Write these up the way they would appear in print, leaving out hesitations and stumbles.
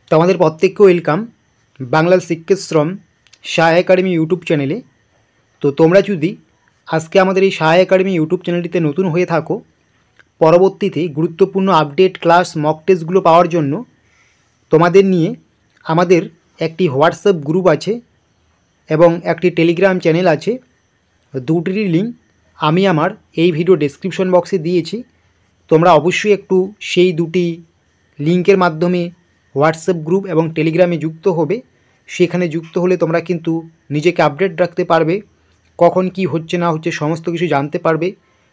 তো আমাদের প্রত্যেককে ওয়েলকাম বাংলার শিক্ষাশ্রম শাহ একাডেমি ইউটিউব চ্যানেলে। তো তোমরা যদি আজকে আমাদের এই শাহ একাডেমি ইউটিউব চ্যানেলটিতে নতুন হয়ে থাকো, পরবর্তীতে গুরুত্বপূর্ণ আপডেট ক্লাস মক টেস্টগুলো পাওয়ার জন্য তোমাদের নিয়ে আমাদের একটি হোয়াটসঅ্যাপ গ্রুপ আছে এবং একটি টেলিগ্রাম চ্যানেল আছে। দুটিরই লিঙ্ক আমি আমার এই ভিডিও ডেসক্রিপশন বক্সে দিয়েছি। তোমরা অবশ্যই একটু সেই দুটি লিঙ্কের মাধ্যমে হোয়াটসঅ্যাপ গ্রুপ এবং টেলিগ্রামে যুক্ত হবে। সেখানে যুক্ত হলে তোমরা কিন্তু নিজেকে আপডেট রাখতে পারবে, কখন কি হচ্ছে না হচ্ছে সমস্ত কিছু জানতে পারবে।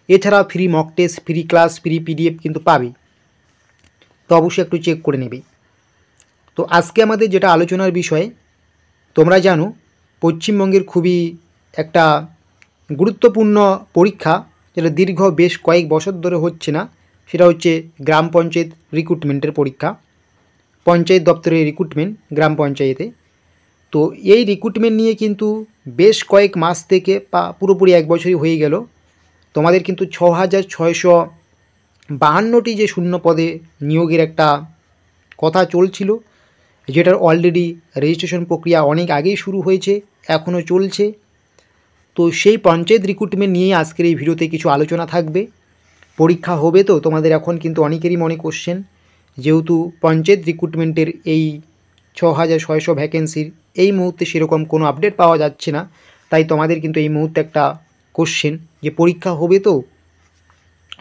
এছাড়া free mock test, free class, free PDF কিন্তু পাবে। তো অবশ্যই একটু চেক করে নেবে। তো আজকে আমাদের যেটা আলোচনার বিষয়, তোমরা জানো পশ্চিমবঙ্গের খুবই একটা গুরুত্বপূর্ণ পরীক্ষা, যেটা দীর্ঘ বেশ কয়েক বছর ধরে হচ্ছে না, সেটা হচ্ছে গ্রাম পঞ্চায়েত রিক্রুটমেন্টের পরীক্ষা। পঞ্চায়েত দপ্তরের রিক্রুটমেন্ট গ্রাম পঞ্চায়েতে। তো এই রিক্রুটমেন্ট নিয়ে কিন্তু বেশ কয়েক মাস থেকে পুরোপুরি এক বছরই হয়ে গেল। তোমাদের কিন্তু 6,652টি যে শূন্য পদে নিয়োগের একটা কথা চলছিল, যেটার অলরেডি রেজিস্ট্রেশন প্রক্রিয়া অনেক আগেই শুরু হয়েছে, এখনও চলছে। তো সেই পঞ্চায়েত রিক্রুটমেন্ট নিয়েই আজকের এই ভিডিওতে কিছু আলোচনা থাকবে। পরীক্ষা হবে তো তোমাদের এখন কিন্তু অনেকেরই মনে কোশ্চেন, যেহেতু পঞ্চায়েত রিক্রুটমেন্টের এই 6,600 ভ্যাকেন্সির এই মুহূর্তে সেরকম কোনো আপডেট পাওয়া যাচ্ছে না, তাই তোমাদের কিন্তু এই মুহূর্তে একটা কোশ্চেন যে পরীক্ষা হবে তো,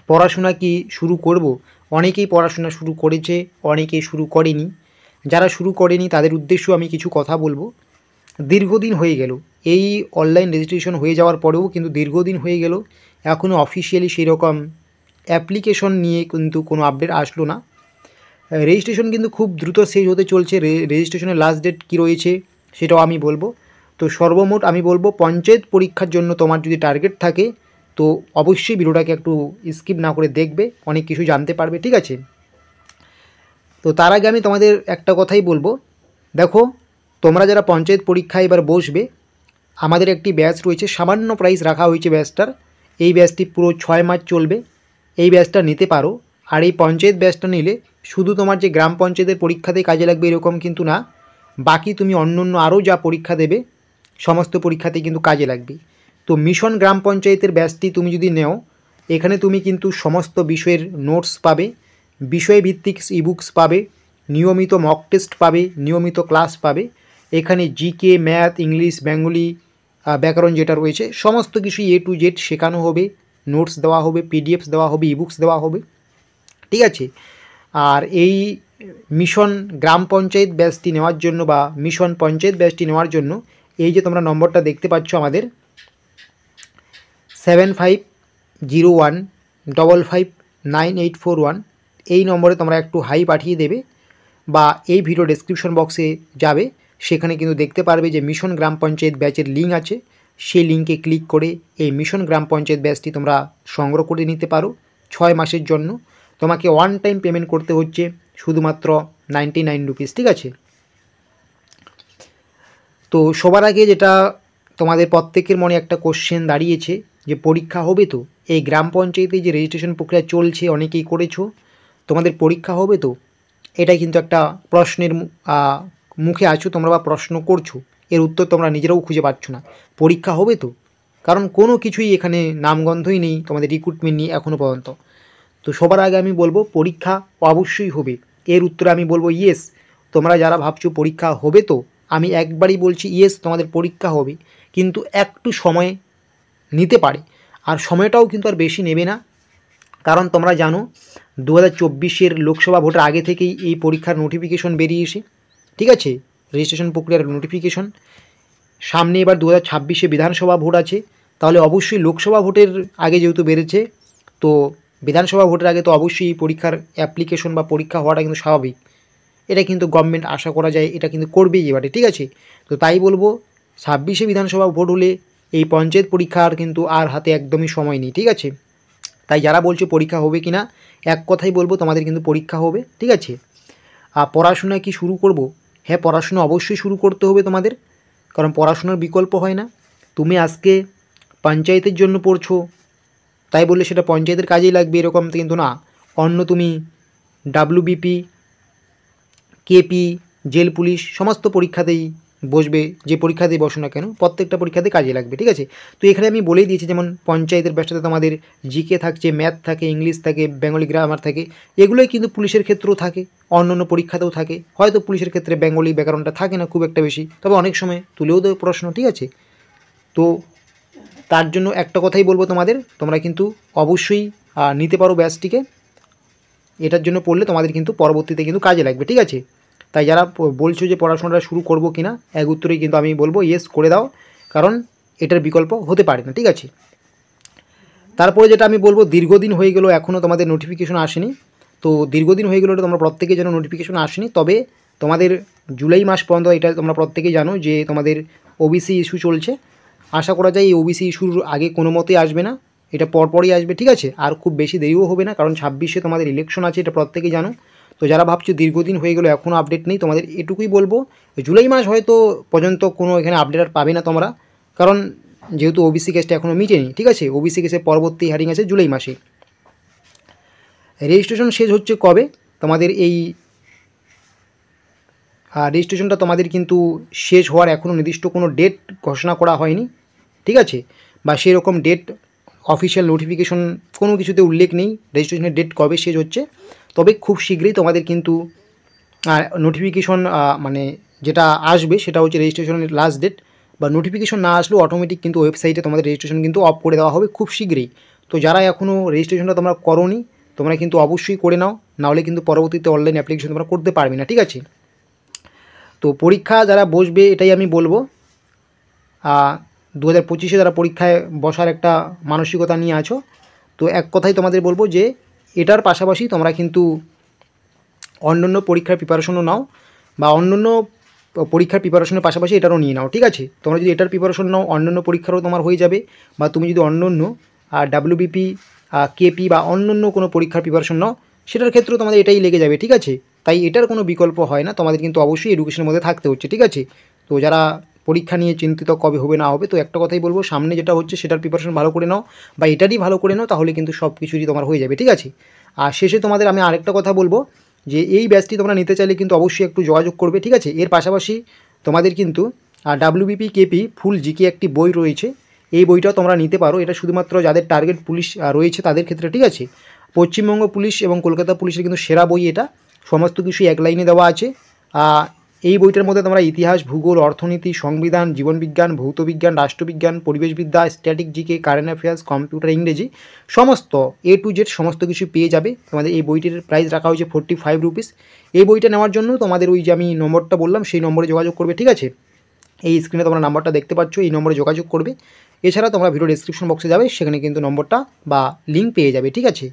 পড়াশোনা কি শুরু করব। অনেকেই পড়াশোনা শুরু করেছে, অনেকেই শুরু করেনি। যারা শুরু করেনি তাদের উদ্দেশ্যে আমি কিছু কথা বলবো। দীর্ঘদিন হয়ে গেল এই অনলাইন রেজিস্ট্রেশন হয়ে যাওয়ার পরেও কিন্তু দীর্ঘদিন হয়ে গেল, এখনও অফিসিয়ালি সেরকম অ্যাপ্লিকেশন নিয়ে কিন্তু কোনো আপডেট আসলো না। রেজিস্ট্রেশন কিন্তু খুব দ্রুত শেষ হতে চলছে। রেজিস্ট্রেশনের লাস্ট ডেট কী রয়েছে সেটাও আমি বলবো। তো সর্বমোট আমি বলবো, পঞ্চায়েত পরীক্ষার জন্য তোমার যদি টার্গেট থাকে তো অবশ্যই ভিডিওটাকে একটু স্কিপ না করে দেখবে, অনেক কিছু জানতে পারবে, ঠিক আছে। তো তার আগে আমি তোমাদের একটা কথাই বলবো, দেখো তোমরা যারা পঞ্চায়েত পরীক্ষায় এবার বসবে, আমাদের একটি ব্যাচ রয়েছে, সামান্য প্রাইস রাখা হয়েছে ব্যাচটার। এই ব্যাচটি পুরো 6 মাস চলবে, এই ব্যাচটা নিতে পারো। আর এই পঞ্চায়েত ব্যাচটা নিলে শুধু তোমার যে গ্রাম পঞ্চায়েতের পরীক্ষাতেই কাজে লাগবে এরকম কিন্তু না, বাকি তুমি অন্য আরও যা পরীক্ষা দেবে সমস্ত পরীক্ষাতেই কিন্তু কাজে লাগবে। তো মিশন গ্রাম পঞ্চায়েতের ব্যাচটি তুমি যদি নেও, এখানে তুমি কিন্তু সমস্ত বিষয়ের নোটস পাবে, বিষয়ভিত্তিক ইবুকস পাবে, নিয়মিত মক টেস্ট পাবে, নিয়মিত ক্লাস পাবে। এখানে জিকে, ম্যাথ, ইংলিশ, বেঙ্গলি, ব্যাকরণ যেটা রয়েছে সমস্ত কিছু A to Z শেখানো হবে, নোটস দেওয়া হবে, পিডিএফস দেওয়া হবে, ইবুকস দেওয়া হবে, ঠিক আছে। আর এই মিশন গ্রাম পঞ্চায়েত ব্যাচটি নেওয়ার জন্য বা মিশন পঞ্চায়েত ব্যাচটি নেওয়ার জন্য এই যে তোমরা নম্বরটা দেখতে পাচ্ছ আমাদের 7501559841, এই নম্বরে তোমরা একটু হাই পাঠিয়ে দেবে বা এই ভিডিও ডেসক্রিপশন বক্সে যাবে, সেখানে কিন্তু দেখতে পারবে যে মিশন গ্রাম পঞ্চায়েত ব্যাচের লিঙ্ক আছে। সেই লিঙ্কে ক্লিক করে এই মিশন গ্রাম পঞ্চায়েত ব্যাচটি তোমরা সংগ্রহ করে নিতে পারো 6 মাসের জন্য। তোমাকে ওয়ান টাইম পেমেন্ট করতে হচ্ছে শুধুমাত্র 99 রুপিস, ঠিক আছে। তো সবার আগে যেটা তোমাদের প্রত্যেকের মনে একটা কোশ্চেন দাঁড়িয়েছে যে পরীক্ষা হবে তো, এই গ্রাম পঞ্চায়েতে যে রেজিস্ট্রেশন প্রক্রিয়া চলছে অনেকেই করেছো, তোমাদের পরীক্ষা হবে তো, এটা কিন্তু একটা প্রশ্নের মুখে আছো তোমরা বা প্রশ্ন করছো, এর উত্তর তোমরা নিজেরাও খুঁজে পাচ্ছ না। পরীক্ষা হবে তো, কারণ কোনো কিছুই এখানে নামগন্ধই নেই তোমাদের রিক্রুটমেন্ট নিয়ে এখনও পর্যন্ত। তো সবার আগে আমি বলবো পরীক্ষা অবশ্যই হবে, এর উত্তরে আমি বলবো ইয়েস। তোমরা যারা ভাবছো পরীক্ষা হবে তো, আমি একবারই বলছি ইয়েস, তোমাদের পরীক্ষা হবে, কিন্তু একটু সময় নিতে পারে। আর সময়টাও কিন্তু আর বেশি নেবে না, কারণ তোমরা জানো 2024-এর লোকসভা ভোটের আগে থেকেই এই পরীক্ষার নোটিফিকেশন বেরিয়েছে, ঠিক আছে, রেজিস্ট্রেশন প্রক্রিয়ার নোটিফিকেশন। সামনে এবার 2026-এ বিধানসভা ভোট আছে, তাহলে অবশ্যই লোকসভা ভোটের আগে যেহেতু বেড়েছে, তো বিধানসভা ভোটের আগে তো অবশ্যই এই পরীক্ষার অ্যাপ্লিকেশন বা পরীক্ষা হওয়াটা কিন্তু স্বাভাবিক। এটা কিন্তু গভর্নমেন্ট আশা করা যায় এটা কিন্তু করবেই এবারে, ঠিক আছে। তো তাই বলবো 26-এ বিধানসভা ভোট হলে এই পঞ্চায়েত পরীক্ষার কিন্তু আর হাতে একদমই সময় নেই, ঠিক আছে। তাই যারা বলছো পরীক্ষা হবে কি না, এক কথাই বলবো তোমাদের কিন্তু পরীক্ষা হবে, ঠিক আছে। আর পড়াশোনা কি শুরু করব? হ্যাঁ, পড়াশোনা অবশ্যই শুরু করতে হবে তোমাদের, কারণ পড়াশোনার বিকল্প হয় না। তুমি আজকে পঞ্চায়েতের জন্য পড়ছো তাই বললে সেটা পঞ্চায়েতের কাজেই লাগবে এরকম কিন্তু না। অন্য তুমি WBP, KP, জেল পুলিশ সমস্ত পরীক্ষাতেই বসবে, যে পরীক্ষাতেই বসো না কেন প্রত্যেকটা পরীক্ষাতে কাজে লাগবে, ঠিক আছে। তো এখানে আমি বলেই দিয়েছি, যেমন পঞ্চায়েতের ব্যাচটাতে তোমাদের জিকে থাকছে, ম্যাথ থাকে, ইংলিশ থাকে, বেঙ্গলি গ্রামার থাকে, এগুলোই কিন্তু পুলিশের ক্ষেত্রেও থাকে, অন্য পরীক্ষাতেও থাকে। হয়তো পুলিশের ক্ষেত্রে বেঙ্গলি ব্যাকরণটা থাকে না খুব একটা বেশি, তবে অনেক সময় তুলেও দেয় প্রশ্ন, ঠিক আছে। তো তার জন্য একটা কথাই বলবো তোমাদের, তোমরা কিন্তু অবশ্যই নিতে পারো ব্যাচটিকে, এটার জন্য পড়লে তোমাদের কিন্তু পরবর্তীতে কিন্তু কাজে লাগবে, ঠিক আছে। তাই যারা বলছো যে পড়াশোনাটা শুরু করবো কি না, এক উত্তরেই কিন্তু আমি বলবো ইয়েস করে দাও, কারণ এটার বিকল্প হতে পারে না, ঠিক আছে। তারপরে যেটা আমি বলবো, দীর্ঘদিন হয়ে গেলো এখনও তোমাদের নোটিফিকেশন আসেনি। তো দীর্ঘদিন হয়ে গেলো তোমরা প্রত্যেকেই যেন নোটিফিকেশন আসেনি, তবে তোমাদের জুলাই মাস পর্যন্ত এটা তোমরা প্রত্যেকেই জানো যে তোমাদের ওবিসি ইস্যু চলছে। আশা করা যায় এই ওবিসি ইস্যুর আগে কোনো মতেই আসবে না, এটা পরপরই আসবে, ঠিক আছে। আর খুব বেশি দেরিও হবে না, কারণ 26-এ তোমাদের ইলেকশন আছে, এটা প্রত্যেকেই জানো। তো যারা ভাবছো দীর্ঘদিন হয়ে গেলো এখনও আপডেট নেই, তোমাদের এটুকুই বলবো, জুলাই মাস হয়তো পর্যন্ত কোনো এখানে আপডেট আর পাবে না তোমরা, কারণ যেহেতু ওবিসি কেসটা এখনও মিটেনি, ঠিক আছে। ওবিসি কেসের পরবর্তী হিয়ারিং আছে জুলাই মাসে। রেজিস্ট্রেশন শেষ হচ্ছে কবে তোমাদের, এই রেজিস্ট্রেশনটা তোমাদের কিন্তু শেষ হওয়ার এখনও নির্দিষ্ট কোনো ডেট ঘোষণা করা হয়নি, ঠিক আছে, বা সেরকম ডেট অফিসিয়াল নোটিফিকেশন কোনো কিছুতে উল্লেখ নেই রেজিস্ট্রেশনের ডেট কবে শেষ হচ্ছে। তবে খুব শীঘ্রই তোমাদের কিন্তু নোটিফিকেশন মানে যেটা আসবে সেটা হচ্ছে রেজিস্ট্রেশনের লাস্ট ডেট, বা নোটিফিকেশন না আসলেও অটোমেটিক কিন্তু ওয়েবসাইটে তোমাদের রেজিস্ট্রেশন কিন্তু অফ করে দেওয়া হবে খুব শীঘ্রই। তো যারা এখনও রেজিস্ট্রেশনটা তোমরা করোনি, তোমরা কিন্তু অবশ্যই করে নাও, নাহলে কিন্তু পরবর্তীতে অনলাইন অ্যাপ্লিকেশন তোমরা করতে পারবে না, ঠিক আছে। তো পরীক্ষা যারা বসবে এটাই আমি বলবো, 2025-এ যারা পরীক্ষায় বসার একটা মানসিকতা নিয়ে আছো, তো এক কথাই তোমাদের বলবো যে এটার পাশাপাশি তোমরা কিন্তু অন্যান্য পরীক্ষার প্রিপারেশনও নাও, বা অন্যান্য পরীক্ষার প্রিপারেশনের পাশাপাশি এটারও নিয়ে নাও, ঠিক আছে। তোমরা যদি এটার প্রিপারেশন নাও, অন্যান্য পরীক্ষারও তোমার হয়ে যাবে, বা তুমি যদি অন্যান্য ডাব্লিউবিপি, কেপি বা অন্যান্য কোনো পরীক্ষার প্রিপারেশন নাও, সেটার ক্ষেত্রেও তোমাদের এটাই লেগে যাবে, ঠিক আছে। তাই এটার কোনো বিকল্প হয় না, তোমাদের কিন্তু অবশ্যই এডুকেশনের মধ্যে থাকতে হচ্ছে, ঠিক আছে। তো যারা পরীক্ষা নিয়ে চিন্তিত কবে হবে না হবে, তো একটা কথাই বলবো, সামনে যেটা হচ্ছে সেটার প্রিপারেশন ভালো করে নাও, বা এটারই ভালো করে নাও, তাহলে কিন্তু সব কিছুরই তোমার হয়ে যাবে, ঠিক আছে। আর শেষে তোমাদের আমি আরেকটা কথা বলবো, যে এই ব্যাচটি তোমরা নিতে চাইলে কিন্তু অবশ্যই একটু যোগাযোগ করবে, ঠিক আছে। এর পাশাপাশি তোমাদের কিন্তু ডাব্লিউবিপি কেপি ফুল জিকে একটি বই রয়েছে, এই বইটাও তোমরা নিতে পারো। এটা শুধুমাত্র যাদের টার্গেট পুলিশ রয়েছে তাদের ক্ষেত্রে, ঠিক আছে। পশ্চিমবঙ্গ পুলিশ এবং কলকাতা পুলিশের কিন্তু সেরা বই এটা, সমস্ত কিছু এক লাইনে দেওয়া আছে। এই বইটার মধ্যে তোমরা ইতিহাস, ভূগোল, অর্থনীতি, সংবিধান, জীবনবিজ্ঞান, ভৌতবিজ্ঞান, রাষ্ট্রবিজ্ঞান, পরিবেশবিদ্যা, static GK, current affairs, computer, ইংরেজি, সমস্ত A to Z সমস্ত কিছু পেয়ে যাবে। তোমাদের এই বইটির প্রাইস রাখা হয়েছে 45 রুপিস। এই বইটা নেওয়ার জন্য তোমাদের ওই যে আমি নম্বরটা বললাম সেই নম্বরে যোগাযোগ করবে, ঠিক আছে। এই স্ক্রিনে তোমরা নাম্বারটা দেখতে পাচ্ছ, এই নম্বরে যোগাযোগ করবে। এছাড়া তোমরা ভিডিও ডেসক্রিপশন বক্সে যাবে, সেখানে কিন্তু নম্বরটা বা লিঙ্ক পেয়ে যাবে, ঠিক আছে।